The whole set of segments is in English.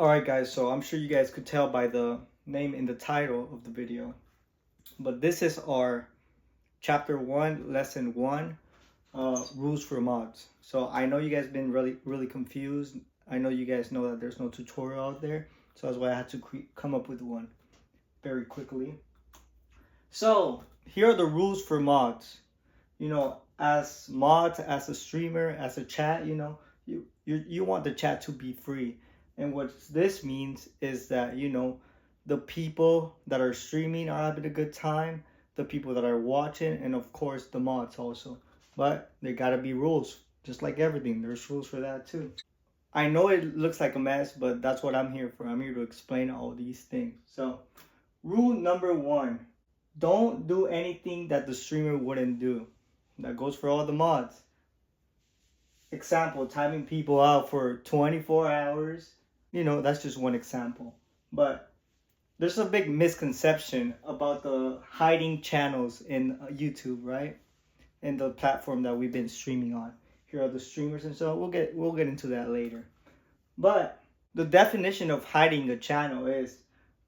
Alright guys, so I'm sure you guys could tell by the name in the title of the video, but this is our chapter 1, lesson 1, rules for mods. So I know you guys been really confused. I know you guys know that there's no tutorial out there, so that's why I had to come up with one very quickly. So here are the rules for mods. As mods, as a streamer, as a chat, you want the chat to be free. And what this means is that, the people that are streaming are having a good time, the people that are watching, and of course the mods also. But there gotta be rules, just like everything. There's rules for that too. I know it looks like a mess, but that's what I'm here for. I'm here to explain all these things. So, rule number 1, don't do anything that the streamer wouldn't do. That goes for all the mods. Example, timing people out for 24 hours. That's just one example. But there's a big misconception about the hiding channels in YouTube, right? In the platform that we've been streaming on. Here are the streamers and so we'll get into that later. But the definition of hiding a channel is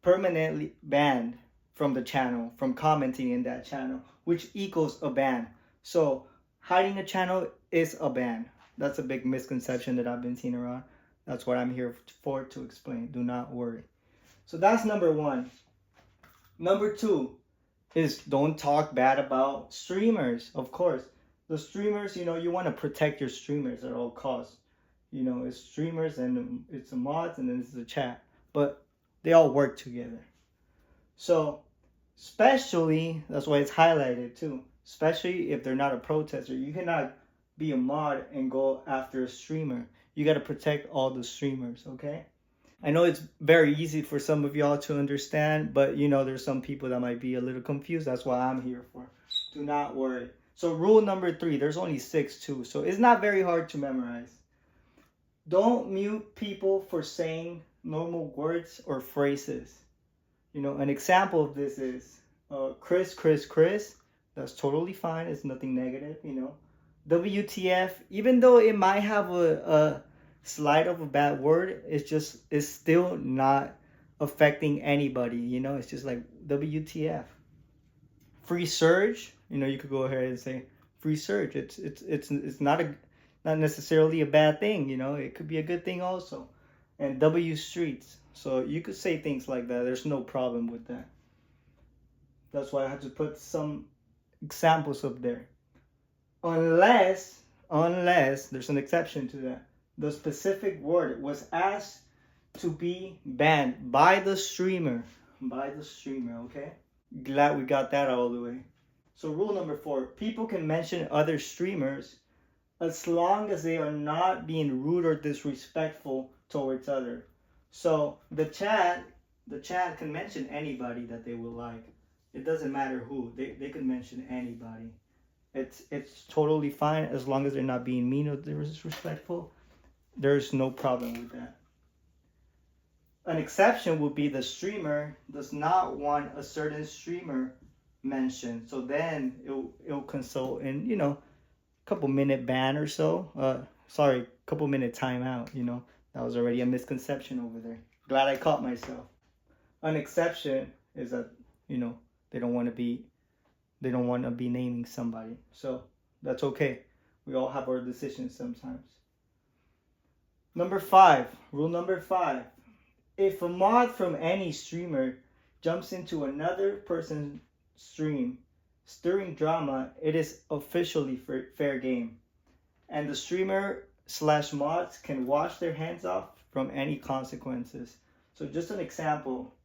permanently banned from the channel, from commenting in that channel, which equals a ban. So hiding a channel is a ban. That's a big misconception that I've been seeing around. That's what I'm here for to explain. Do not worry. So that's number 1. Number 2 is don't talk bad about streamers. Of course, the streamers, you want to protect your streamers at all costs. It's streamers and it's the mods and then it's the chat. But they all work together. So, especially, that's why it's highlighted too. Especially if they're not a protester. You cannot be a mod and go after a streamer. You got to protect all the streamers, okay? I know it's very easy for some of y'all to understand, but there's some people that might be a little confused. That's what I'm here for. Do not worry. So rule number 3, there's only 6 too, so it's not very hard to memorize. Don't mute people for saying normal words or phrases. An example of this is Chris. That's totally fine. It's nothing negative, WTF, even though it might have a slight of a bad word, it's still not affecting anybody. It's just like WTF. Free surge, you could go ahead and say free surge. It's not necessarily a bad thing. It could be a good thing also. And W streets, so you could say things like that. There's no problem with that. That's why I had to put some examples up there. Unless there's an exception to that. The specific word was asked to be banned by the streamer. Okay? Glad we got that all the way. So rule number 4, people can mention other streamers as long as they are not being rude or disrespectful towards others. So the chat can mention anybody that they will like. It doesn't matter who. They can mention anybody. It's totally fine as long as they're not being mean or disrespectful. There's no problem with that. An exception would be the streamer does not want a certain streamer mentioned. So then it'll consult in, a couple minute ban or so. Couple minute timeout, That was already a misconception over there. Glad I caught myself. An exception is that, they don't want to be naming somebody. So that's okay. We all have our decisions sometimes. Rule number 5. If a mod from any streamer jumps into another person's stream, stirring drama, it is officially fair game. And the streamer/mods can wash their hands off from any consequences. So just an example,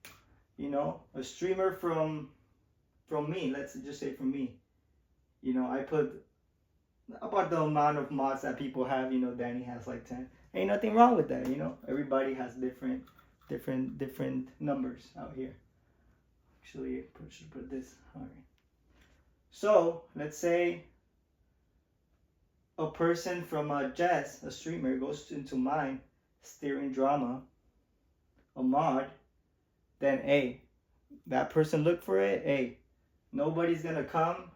a streamer from me, let's just say from me, I put about the amount of mods that people have, Danny has like 10. Ain't nothing wrong with that, Everybody has different numbers out here. Actually, I should put this. All right. So let's say a person from Jess, a streamer, goes into mine, steering drama, a mod. Then that person look for it. Nobody's gonna come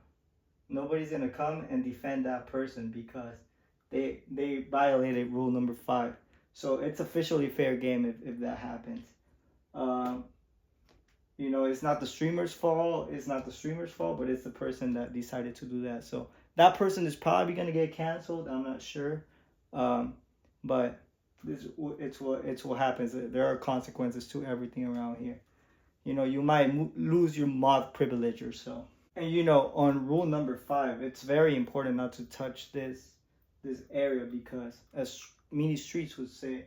and defend that person because they violated rule number 5. So it's officially fair game if that happens. Um, it's not the streamer's fault. It's not the streamer's fault, but it's the person that decided to do that. So that person is probably gonna get canceled. I'm not sure, um, but it's what happens. There are consequences to everything around here. You might lose your mod privilege or so. And on rule number 5, it's very important not to touch this area, because as Mini Streets would say,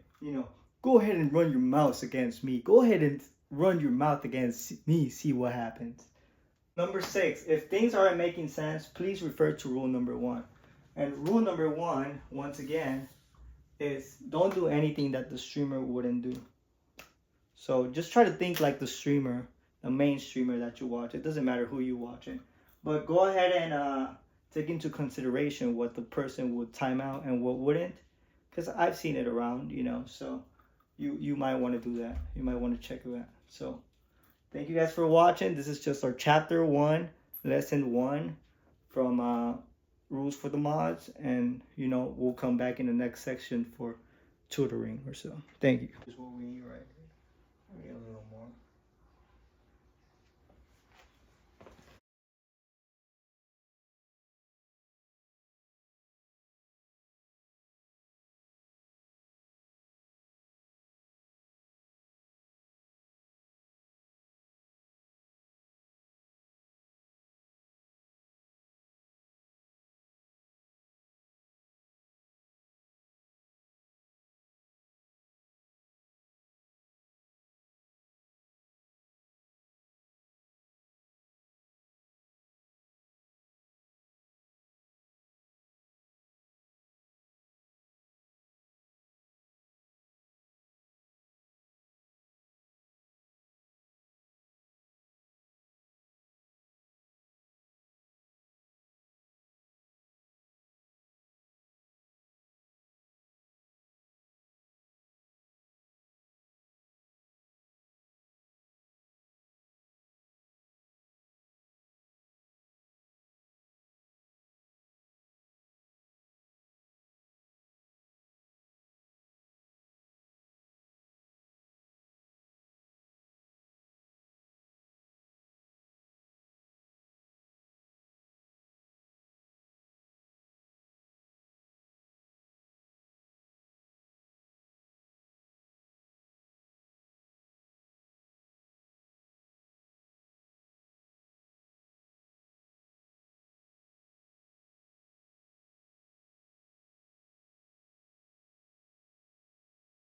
go ahead and run your mouse against me. Go ahead and run your mouth against me. See what happens. Number 6, if things aren't making sense, please refer to rule number 1. And rule number 1, once again, is don't do anything that the streamer wouldn't do. So just try to think like the streamer, the main streamer that you watch. It doesn't matter who you're watching, but go ahead and take into consideration what the person would time out and what wouldn't, because I've seen it around, so you might want to do that. You might want to check it out. So thank you guys for watching. This is just our chapter 1, lesson 1 from rules for the mods, and we'll come back in the next section for tutoring or so. Thank you. This is what we need right here. Maybe a little more.